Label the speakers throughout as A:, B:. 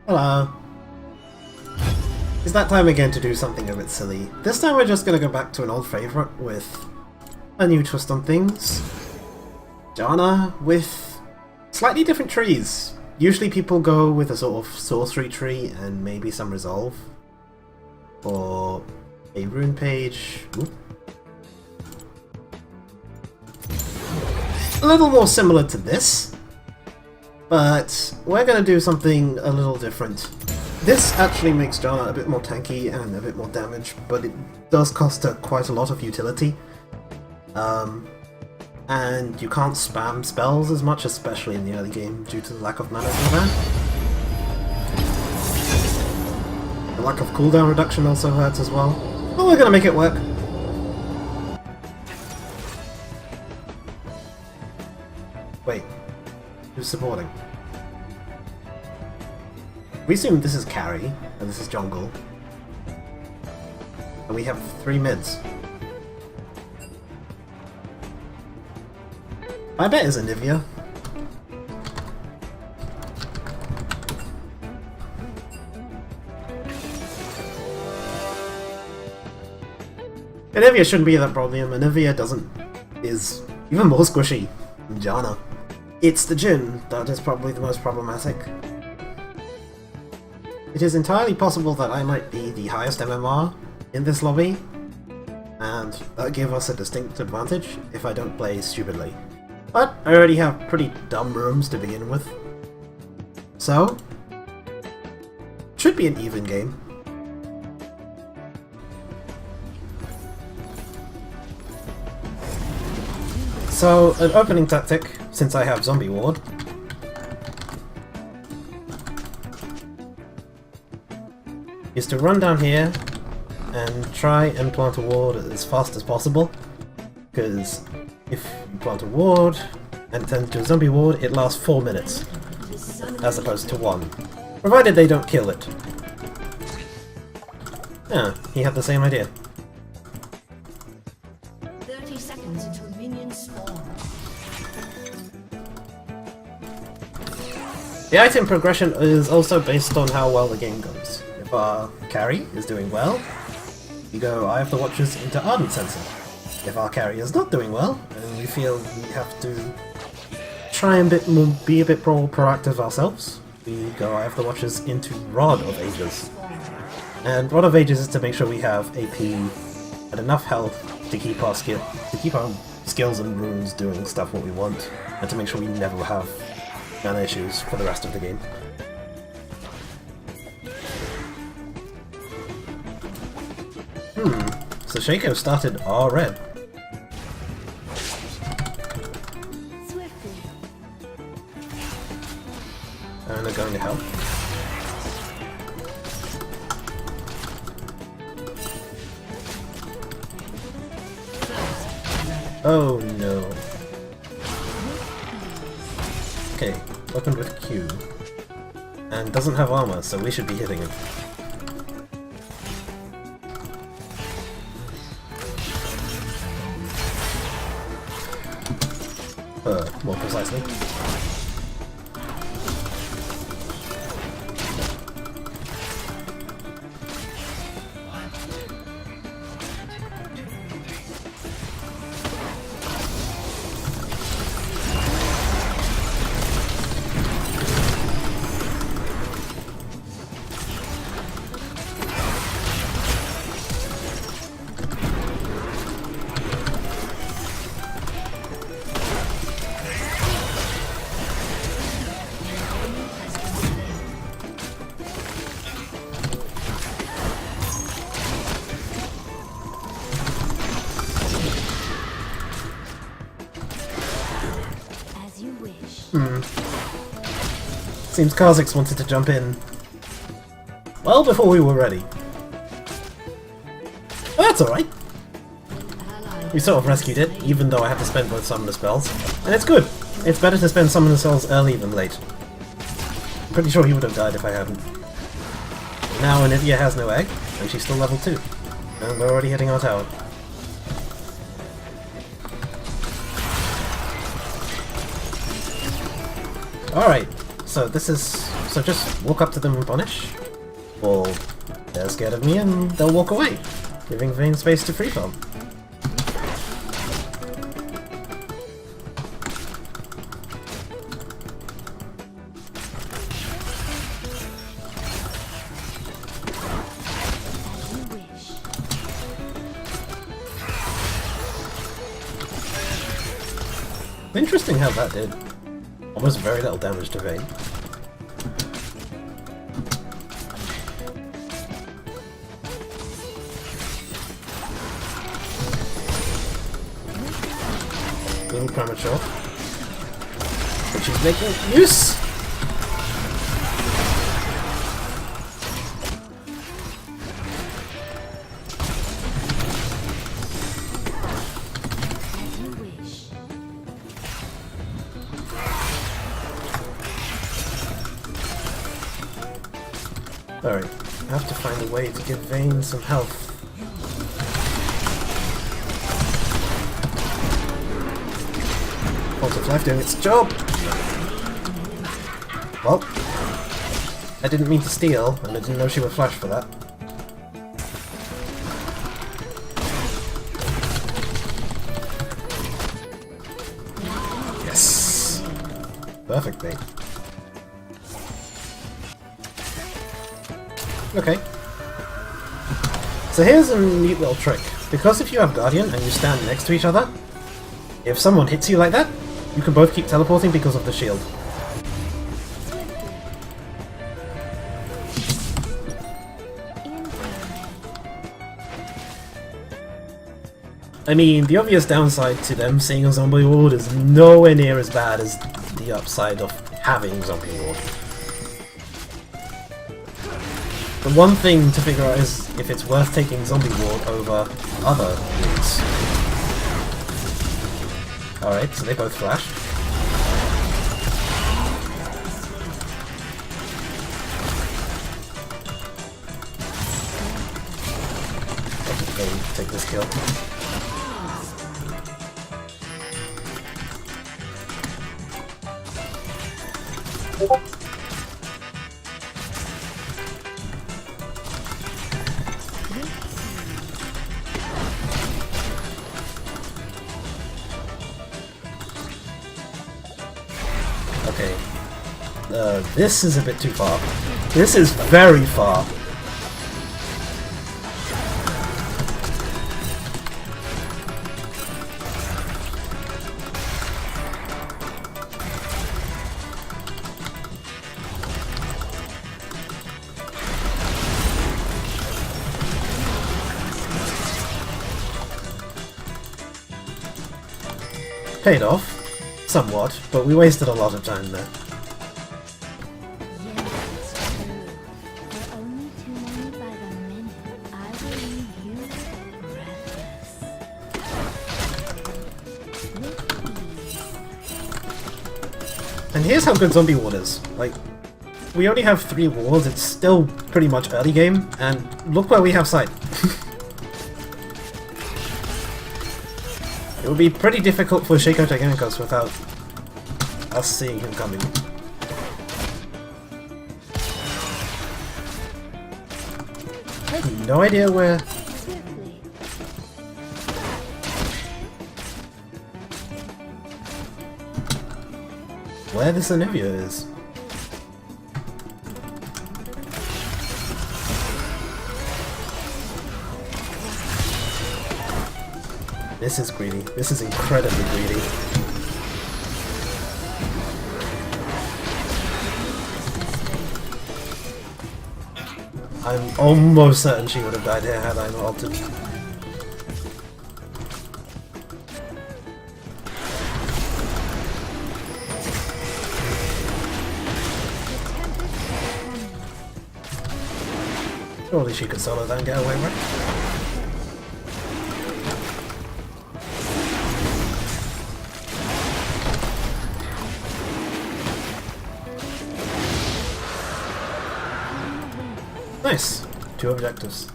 A: Hello. It's that time again to do something a bit silly. This time we're just gonna go back to an old favourite with a new twist on things. Janna with slightly different trees. Usually people go with a sort of sorcery tree and maybe some resolve. Or a rune page. Ooh. A little more similar to this. But we're gonna do something a little different. This actually makes Janna a bit more tanky and a bit more damage, but it does cost her quite a lot of utility. And you can't spam spells as much, especially in the early game, due to the lack of mana for that. The lack of cooldown reduction also hurts as well. But we're gonna make it work. Wait, who's supporting? We assume this is carry, and this is jungle. And we have 3 mids. I bet it's Anivia. Anivia shouldn't be that problem. Anivia is even more squishy than Janna. It's the Jhin that is probably the most problematic. It is entirely possible that I might be the highest MMR in this lobby, and that give us a distinct advantage if I don't play stupidly. But I already have pretty dumb rooms to begin with, so should be an even game. So an opening tactic, since I have zombie ward, is to run down here and try and plant a ward as fast as possible, because if you plant a ward and it turns into a zombie ward, it lasts 4 minutes, as opposed to 1, provided they don't kill it. Yeah, he had the same idea.
B: 30 seconds until minions spawn.
A: The item progression is also based on how well the game goes. If our carry is doing well, you go Eye of the Watchers into Ardent Sensor. If our carry is not doing well, and we feel we have to try and be a bit more proactive ourselves, we go Eye of the Watchers into Rod of Ages. And Rod of Ages is to make sure we have AP and enough health to keep our skills and runes doing stuff what we want, and to make sure we never have mana issues for the rest of the game. So Shaco started R red. And they're going to help. Oh no. Okay, opened with Q. And doesn't have armor, so we should be hitting him. More precisely. Seems Kha'Zix wanted to jump in well before we were ready. But that's alright. We sort of rescued it, even though I had to spend both summoner spells. And it's good. It's better to spend summoner spells early than late. I'm pretty sure he would have died if I hadn't. Now Anivia has no egg, and she's still level 2. And we're already hitting our tower. Alright, so this is So just walk up to them and punish. Or they're scared of me and they'll walk away, giving Vayne space to freeform. Interesting how that did almost very little damage to Vayne. A little premature, but she's making use. Alright, I have to find a way to give Vayne some health. Pulse of Life doing its job! Well, I didn't mean to steal, and I didn't know she would flash for that. Yes! Perfect thing. Okay. So here's a neat little trick. Because if you have Guardian and you stand next to each other, if someone hits you like that, you can both keep teleporting because of the shield. I mean, the obvious downside to them seeing a zombie ward is nowhere near as bad as the upside of having zombie ward. The one thing to figure out is if it's worth taking zombie ward over other wards. Alright, so they both flashed. Take this kill. Okay. This is a bit too far. This is very far. Paid off, somewhat, but we wasted a lot of time there. And here's how good zombie ward is. Like, we only have 3 wards, it's still pretty much early game, and look where we have sight. It would be pretty difficult for Shaco to gank us without us seeing him coming. I have no idea where... where this Olivia is. This is greedy. This is incredibly greedy. I'm almost certain she would have died here had I not altered. Surely she could solo that and get away, right? Nice! 2 objectives.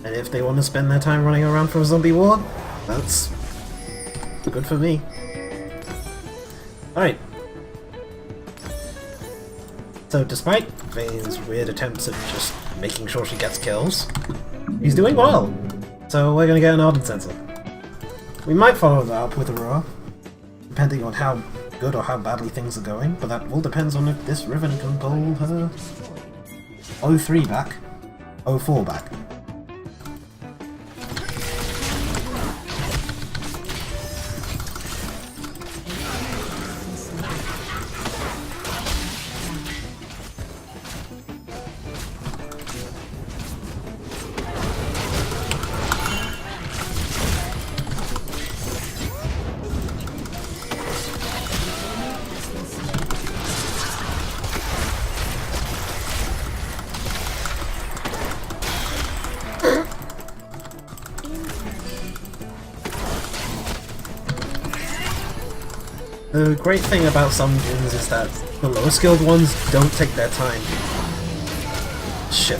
A: And if they want to spend their time running around for a zombie war, that's good for me. Alright. So despite Vayne's weird attempts at just making sure she gets kills, he's doing well. So we're gonna get an Ardent Sensor. We might follow that up with Aurora, depending on how good or how badly things are going, but that all depends on if this Riven can pull her 03 back, 04 back. The great thing about some gyms is that the lower skilled ones don't take their time. Shit.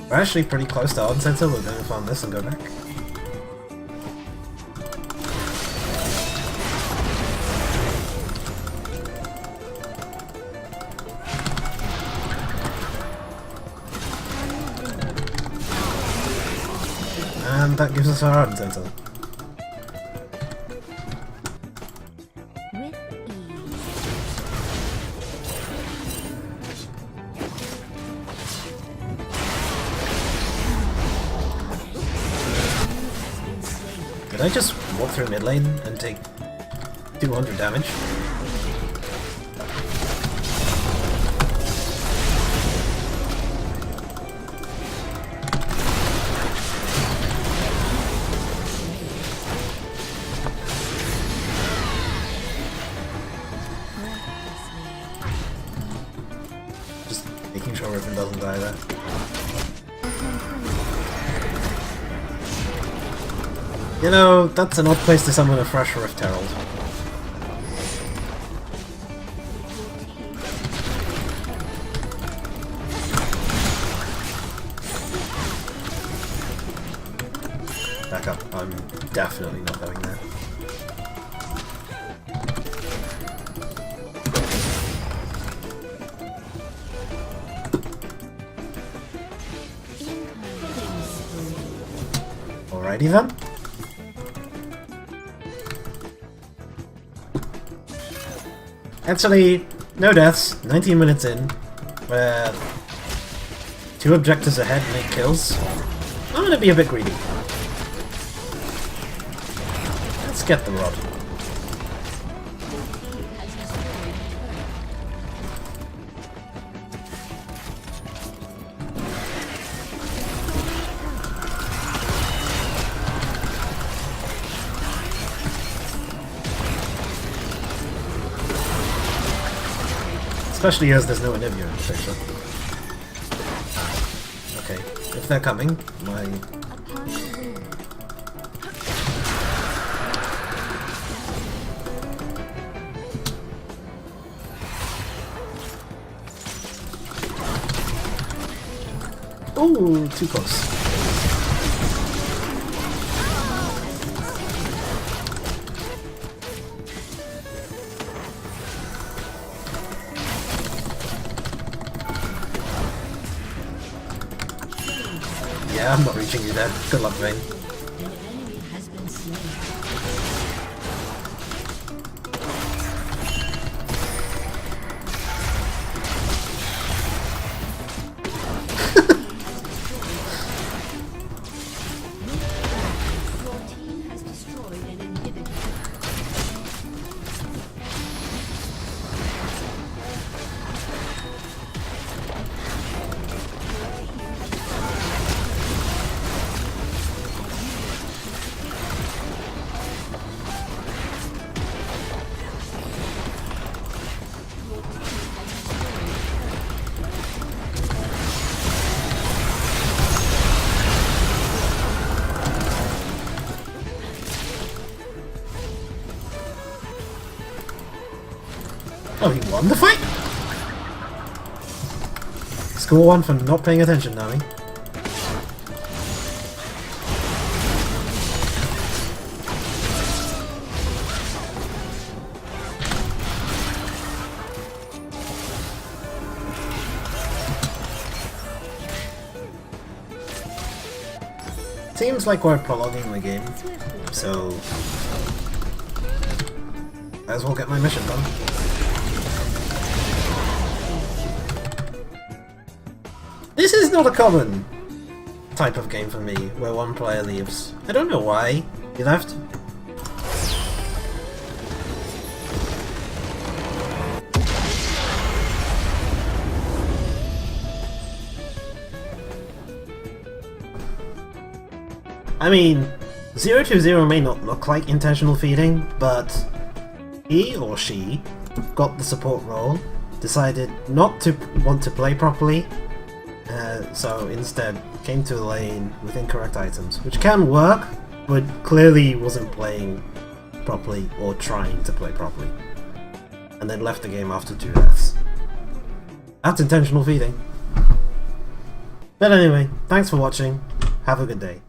A: We're actually pretty close to Ardent Sensor, we're going to farm this and go back. And that gives us our Ardent Sensor. Did I just walk through mid lane and take 200 damage? Just making sure Riven doesn't die there. You know, that's an odd place to summon a fresh Rift Herald. Back up, I'm definitely not going there. Alrighty then. Actually, no deaths, 19 minutes in, where 2 objectives ahead make kills. I'm gonna be a bit greedy. Let's get the rod. Especially as there's no Anivia in the picture. Okay, if they're coming, my... Ooh, too close. Yeah, I'm not reaching you there. Good luck, Vayne. Oh, he won the fight? Score 1 for not paying attention, Nami. seems like we're prologuing the game, so might as well get my mission done. This is not a common type of game for me, where one player leaves. I don't know why he left. I mean, 020 may not look like intentional feeding, but he or she got the support role, decided not to want to play properly, so instead came to the lane with incorrect items, which can work, but clearly wasn't playing properly or trying to play properly, and then left the game after 2 deaths. That's intentional feeding. But anyway, thanks for watching, have a good day.